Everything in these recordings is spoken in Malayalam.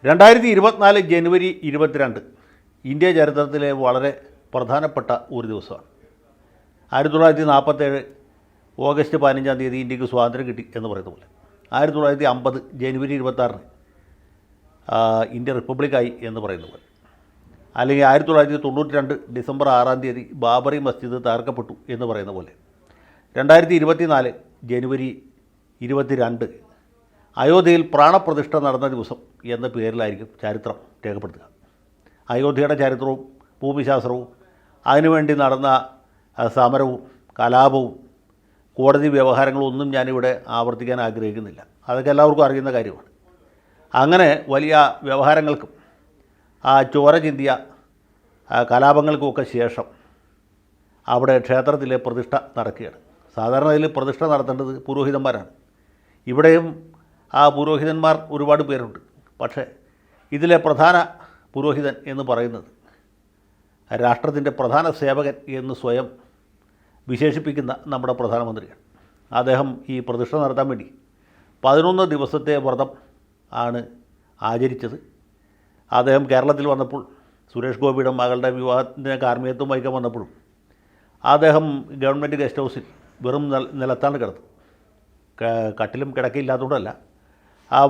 2024 ജനുവരി 22 ഇന്ത്യ ചരിത്രത്തിലെ വളരെ പ്രധാനപ്പെട്ട ഒരു ദിവസമാണ്. 1947 ഓഗസ്റ്റ് 15-ാം തീയതി ഇന്ത്യക്ക് സ്വാതന്ത്ര്യം കിട്ടി എന്ന് പറയുന്ന പോലെ 1950 ജനുവരി 26-ന് ഇന്ത്യ റിപ്പബ്ലിക്കായി എന്ന് പറയുന്ന പോലെ, അല്ലെങ്കിൽ 1992 ഡിസംബർ 6-ാം തീയതി ബാബറി മസ്ജിദ് തകർക്കപ്പെട്ടു എന്ന് പറയുന്ന പോലെ, 2024 ജനുവരി 22 അയോധ്യയിൽ പ്രാണപ്രതിഷ്ഠ നടന്ന ദിവസം എന്ന പേരിലായിരിക്കും ചരിത്രം രേഖപ്പെടുത്തുക. അയോധ്യയുടെ ചരിത്രവും ഭൂമിശാസ്ത്രവും അതിനുവേണ്ടി നടന്ന സമരവും കലാപവും കോടതി വ്യവഹാരങ്ങളും ഒന്നും ഞാനിവിടെ ആവർത്തിക്കാൻ ആഗ്രഹിക്കുന്നില്ല. അതൊക്കെ എല്ലാവർക്കും അറിയുന്ന കാര്യമാണ്. അങ്ങനെ വലിയ വ്യവഹാരങ്ങൾക്കും ചോര ചിന്തിയ കലാപങ്ങൾക്കുമൊക്കെ ശേഷം അവിടെ ക്ഷേത്രത്തിലെ പ്രതിഷ്ഠ നടക്കുകയാണ്. സാധാരണ ഇതിൽ പ്രതിഷ്ഠ നടത്തേണ്ടത് പുരോഹിതന്മാരാണ്. ഇവിടെയും പുരോഹിതന്മാർ ഒരുപാട് പേരുണ്ട്. പക്ഷേ ഇതിലെ പ്രധാന പുരോഹിതൻ എന്ന് പറയുന്നത് രാഷ്ട്രത്തിൻ്റെ പ്രധാന സേവകൻ എന്ന് സ്വയം വിശേഷിപ്പിക്കുന്ന നമ്മുടെ പ്രധാനമന്ത്രിയാണ്. അദ്ദേഹം ഈ പ്രതിഷ്ഠ നടത്താൻ വേണ്ടി 11 ദിവസത്തെ വ്രതം ആണ് ആചരിച്ചത്. അദ്ദേഹം കേരളത്തിൽ വന്നപ്പോൾ സുരേഷ് ഗോപിയുടെ മകളുടെ വിവാഹത്തിന് കാർമ്മികത്വം വഹിക്കാൻ വന്നപ്പോഴും അദ്ദേഹം ഗവൺമെൻറ് ഗസ്റ്റ് ഹൗസിൽ വെറും നിലത്താണ് കിടന്നത്. കട്ടിലും കിടക്കയില്ലാത്തതുകൊണ്ടല്ല,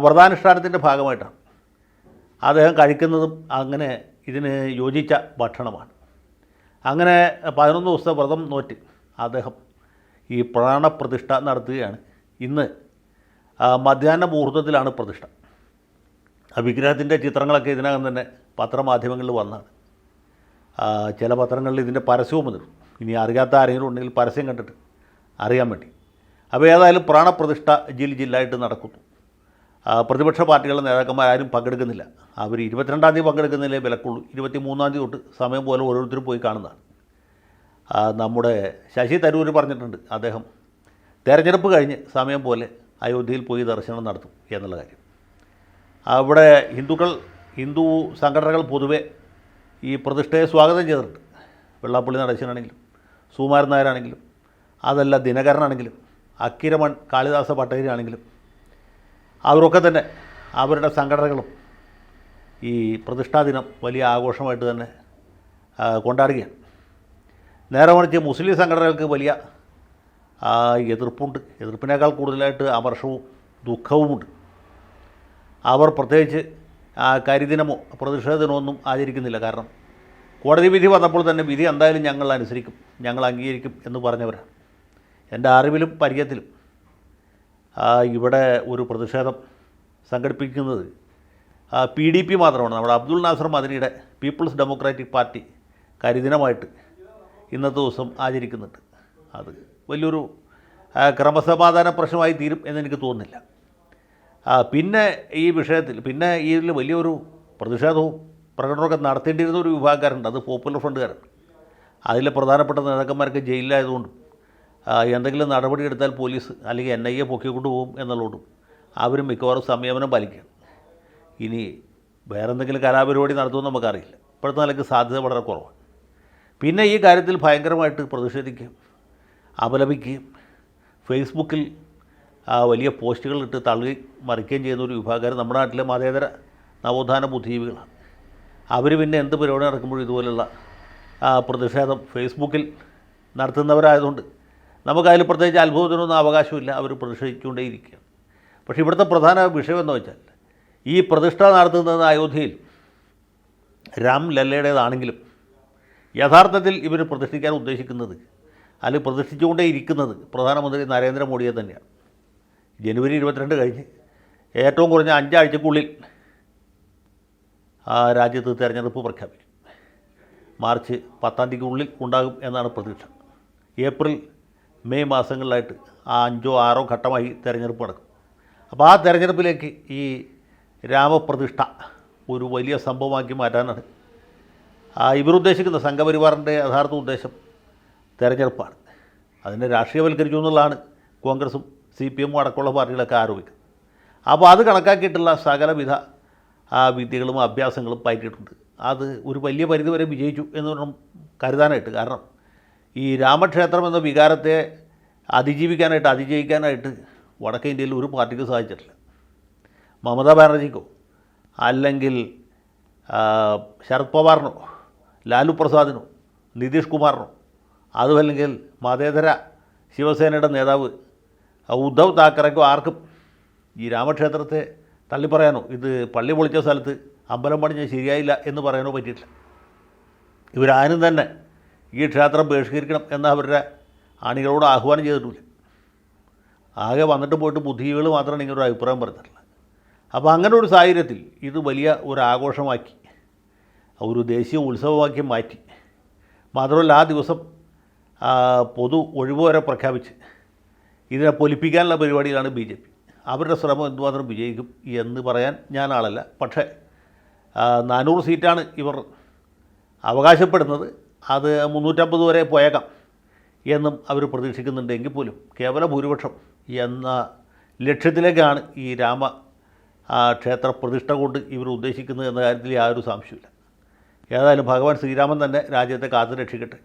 വ്രതാനുഷ്ഠാനത്തിൻ്റെ ഭാഗമായിട്ടാണ് അദ്ദേഹം കഴിക്കുന്നതും അങ്ങനെ ഇതിന് യോജിച്ച ഭക്ഷണമാണ്. അങ്ങനെ 11 ദിവസത്തെ വ്രതം നോറ്റ് അദ്ദേഹം ഈ പ്രാണപ്രതിഷ്ഠ നടത്തുകയാണ്. ഇന്ന് മധ്യാഹ്ന മുഹൂർത്തത്തിലാണ് പ്രതിഷ്ഠ. വിഗ്രഹത്തിൻ്റെ ചിത്രങ്ങളൊക്കെ ഇതിനകം തന്നെ പത്രമാധ്യമങ്ങളിൽ വന്നാണ്. ചില പത്രങ്ങളിൽ ഇതിൻ്റെ പരസ്യവും വന്നിരുന്നു. ഇനി അറിയാത്ത ആരെങ്കിലും ഉണ്ടെങ്കിൽ പരസ്യം കണ്ടിട്ട് അറിയാൻ വേണ്ടി. അപ്പോൾ ഏതായാലും പ്രാണപ്രതിഷ്ഠ ജില്ലായിട്ട് നടക്കുന്നു. പ്രതിപക്ഷ പാർട്ടികളുടെ നേതാക്കന്മാരും പങ്കെടുക്കുന്നില്ല. അവർ 22-ാം തീയതി പങ്കെടുക്കുന്നില്ലേ വിലക്കുള്ളൂ. 23-ാം തീയതി തൊട്ട് സമയം പോലെ ഓരോരുത്തരും പോയി കാണുന്നതാണ്. നമ്മുടെ ശശി തരൂർ പറഞ്ഞിട്ടുണ്ട്, അദ്ദേഹം തെരഞ്ഞെടുപ്പ് കഴിഞ്ഞ് സമയം പോലെ അയോധ്യയിൽ പോയി ദർശനം നടത്തും എന്നുള്ള കാര്യം. അവിടെ ഹിന്ദു സംഘടനകൾ പൊതുവെ ഈ പ്രതിഷ്ഠയെ സ്വാഗതം ചെയ്തിട്ടുണ്ട്. വെള്ളാപ്പള്ളി നടേശനാണെങ്കിലും സുകുമാരൻ നായരാണെങ്കിലും അതല്ല ദിനകരനാണെങ്കിലും അക്കിരമൺ കാളിദാസ പട്ടേരിയാണെങ്കിലും അവരൊക്കെ തന്നെ അവരുടെ സംഘടനകളും ഈ പ്രതിഷ്ഠാ ദിനം വലിയ ആഘോഷമായിട്ട് തന്നെ കൊണ്ടാടുകയാണ്. നേരെ മറിച്ച് മുസ്ലിം സംഘടനകൾക്ക് വലിയ എതിർപ്പുണ്ട്. എതിർപ്പിനേക്കാൾ കൂടുതലായിട്ട് അമർഷവും ദുഃഖവുമുണ്ട്. അവർ പ്രത്യേകിച്ച് കരിദിനമോ പ്രതിഷേധ ദിനമോ ഒന്നും ആചരിക്കുന്നില്ല. കാരണം കോടതി വിധി വന്നപ്പോൾ തന്നെ വിധി എന്തായാലും ഞങ്ങൾ അനുസരിക്കും, ഞങ്ങൾ അംഗീകരിക്കും എന്ന് പറഞ്ഞവരാണ്. എൻ്റെ അറിവിലും പരിചയത്തിലും ഇവിടെ ഒരു പ്രതിഷേധം സംഘടിപ്പിക്കുന്നത് PDP മാത്രമാണ്. നമ്മുടെ അബ്ദുൾ നാസർ മദനിയുടെ പീപ്പിൾസ് ഡെമോക്രാറ്റിക് പാർട്ടി കരിദിനമായിട്ട് ഇന്നത്തെ ദിവസം ആചരിക്കുന്നുണ്ട്. അത് വലിയൊരു ക്രമസമാധാന പ്രശ്നമായി തീരും എന്നെനിക്ക് തോന്നുന്നില്ല. പിന്നെ ഈ വിഷയത്തിൽ ഇതിൽ വലിയൊരു പ്രതിഷേധവും പ്രകടനമൊക്കെ നടത്തേണ്ടിയിരുന്ന ഒരു വിഭാഗക്കാരുണ്ട്. അത് പോപ്പുലർ ഫ്രണ്ടുകാരാണ്. അതിലെ പ്രധാനപ്പെട്ട നേതാക്കന്മാർക്ക് ജയിലിലായതുകൊണ്ടും എന്തെങ്കിലും നടപടിയെടുത്താൽ പോലീസ് അല്ലെങ്കിൽ NIA പൊക്കിക്കൊണ്ട് പോകും എന്നുള്ളതുകൊണ്ടും അവരും മിക്കവാറും സംയമനം പാലിക്കുകയാണ്. ഇനി വേറെ എന്തെങ്കിലും കലാപരിപാടി നടത്തുമെന്ന് നമുക്കറിയില്ല. ഇപ്പോഴത്തെ നിലയ്ക്ക് സാധ്യത വളരെ കുറവാണ്. പിന്നെ ഈ കാര്യത്തിൽ ഭയങ്കരമായിട്ട് പ്രതിഷേധിക്കുകയും അപലപിക്കുകയും ഫേസ്ബുക്കിൽ വലിയ പോസ്റ്റുകൾ ഇട്ട് തള്ളി മറിക്കുകയും ചെയ്യുന്ന ഒരു വിഭാഗക്കാർ നമ്മുടെ നാട്ടിലെ മതേതര നവോത്ഥാന ബുദ്ധിജീവികളാണ്. അവർ പിന്നെ എന്ത് പരിപാടി നടക്കുമ്പോഴും ഇതുപോലുള്ള പ്രതിഷേധം ഫേസ്ബുക്കിൽ നടത്തുന്നവരായതുകൊണ്ട് നമുക്കതിൽ പ്രത്യേകിച്ച് അത്ഭുതത്തിനൊന്നും അവകാശമില്ല. അവർ പ്രതിഷേധിച്ചുകൊണ്ടേയിരിക്കുകയാണ്. പക്ഷേ ഇവിടുത്തെ പ്രധാന വിഷയം എന്ന് വെച്ചാൽ ഈ പ്രതിഷ്ഠ നടത്തുന്നത് അയോധ്യയിൽ രാംലല്ലയുടേതാണെങ്കിലും യഥാർത്ഥത്തിൽ ഇവർ പ്രതിഷ്ഠിക്കാൻ ഉദ്ദേശിക്കുന്നത് അല്ലെങ്കിൽ പ്രതിഷ്ഠിച്ചുകൊണ്ടേയിരിക്കുന്നത് പ്രധാനമന്ത്രി നരേന്ദ്രമോദിയെ തന്നെയാണ്. ജനുവരി 22 കഴിഞ്ഞ് ഏറ്റവും കുറഞ്ഞ 5 ആഴ്ചക്കുള്ളിൽ രാജ്യത്ത് തെരഞ്ഞെടുപ്പ് പ്രഖ്യാപിക്കും. മാർച്ച് 10-ാം തീയതിക്കുള്ളിൽ ഉണ്ടാകും എന്നാണ് പ്രതീക്ഷ. ഏപ്രിൽ മെയ് മാസങ്ങളിലായിട്ട് 5ഓ 6ഓ ഘട്ടമായി തെരഞ്ഞെടുപ്പ് നടക്കും. അപ്പോൾ ആ തെരഞ്ഞെടുപ്പിലേക്ക് ഈ രാമപ്രതിഷ്ഠ ഒരു വലിയ സംഭവമാക്കി മാറ്റാനാണ് ഇവരുദ്ദേശിക്കുന്ന സംഘപരിവാറിൻ്റെ യഥാർത്ഥ ഉദ്ദേശം. തെരഞ്ഞെടുപ്പാണ്. അതിനെ രാഷ്ട്രീയവൽക്കരിച്ചു എന്നുള്ളതാണ് കോൺഗ്രസും CPM അടക്കമുള്ള പാർട്ടികളൊക്കെ ആരോപിക്കുന്നത്. അപ്പോൾ അത് കണക്കാക്കിയിട്ടുള്ള സകലവിധ വിദ്യകളും അഭ്യാസങ്ങളും പയറ്റിയിട്ടുണ്ട്. അത് ഒരു വലിയ പരിധിവരെ വിജയിച്ചു എന്ന് വേണം കരുതാനായിട്ട്. കാരണം ഈ രാമക്ഷേത്രം എന്ന വികാരത്തെ അതിജയിക്കാനായിട്ട് വടക്കേ ഇന്ത്യയിൽ ഒരു പാർട്ടിക്ക് സാധിച്ചിട്ടില്ല. മമതാ ബാനർജിക്കോ അല്ലെങ്കിൽ ശരത് പവാറിനോ ലാലു പ്രസാദിനോ നിതീഷ് കുമാറിനോ അതുമല്ലെങ്കിൽ മതേതര ശിവസേനയുടെ നേതാവ് ഉദ്ധവ് താക്കറേക്കോ ആർക്കും ഈ രാമക്ഷേത്രത്തെ തള്ളിപ്പറയാനോ ഇത് പള്ളി പൊളിച്ച സ്ഥലത്ത് അമ്പലം പണിഞ്ഞ് ശരിയായില്ല എന്ന് പറയാനോ പറ്റിയിട്ടില്ല. ഇവരാരും തന്നെ ഈ ക്ഷേത്രം ബഹിഷ്കരിക്കണം എന്ന അവരുടെ അണികളോട് ആഹ്വാനം ചെയ്തിട്ടില്ല. ആകെ വന്നിട്ട് പോയിട്ട് ബുദ്ധിജീവികൾ മാത്രമാണ് ഇങ്ങനൊരു അഭിപ്രായം പറഞ്ഞിട്ടുള്ളത്. അപ്പോൾ അങ്ങനെ ഒരു സാഹചര്യത്തിൽ ഇത് വലിയ ഒരു ആഘോഷമാക്കി ഒരു ദേശീയ ഉത്സവമാക്കി മാറ്റി, മാത്രമല്ല ആ ദിവസം പൊതു ഒഴിവ് വരെ പ്രഖ്യാപിച്ച് ഇതിനെ പൊലിപ്പിക്കാനുള്ള പരിപാടിയിലാണ് BJP. അവരുടെ ശ്രമം എന്തുമാത്രം വിജയിക്കും എന്ന് പറയാൻ ഞാൻ ആളല്ല. പക്ഷേ 400 സീറ്റാണ് ഇവർ അവകാശപ്പെടുന്നത്, അത് 350 വരെ പോയേക്കാം എന്നും അവർ പ്രതീക്ഷിക്കുന്നുണ്ടെങ്കിൽ പോലും കേവല ഭൂരിപക്ഷം എന്ന ലക്ഷ്യത്തിലേക്കാണ് ഈ ക്ഷേത്ര പ്രതിഷ്ഠ കൊണ്ട് ഇവർ ഉദ്ദേശിക്കുന്നത് എന്ന കാര്യത്തിൽ യാതൊരു സംശയമില്ല. ഏതായാലും ഭഗവാൻ ശ്രീരാമൻ തന്നെ രാജ്യത്തെ കാത്തു രക്ഷിക്കട്ടെ.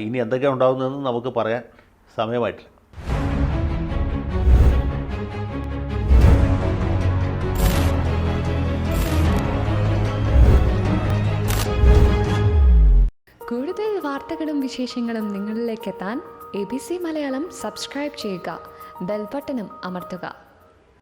ഇനി എന്തൊക്കെയാണ് ഉണ്ടാകുന്നതെന്ന് നമുക്ക് പറയാൻ സമയമായിട്ടില്ല. കൂടുതൽ വാർത്തകളും വിശേഷങ്ങളും നിങ്ങളിലേക്ക് എത്താൻ ABC മലയാളം സബ്സ്ക്രൈബ് ചെയ്യുക, ബെൽ ബട്ടണും അമർത്തുക.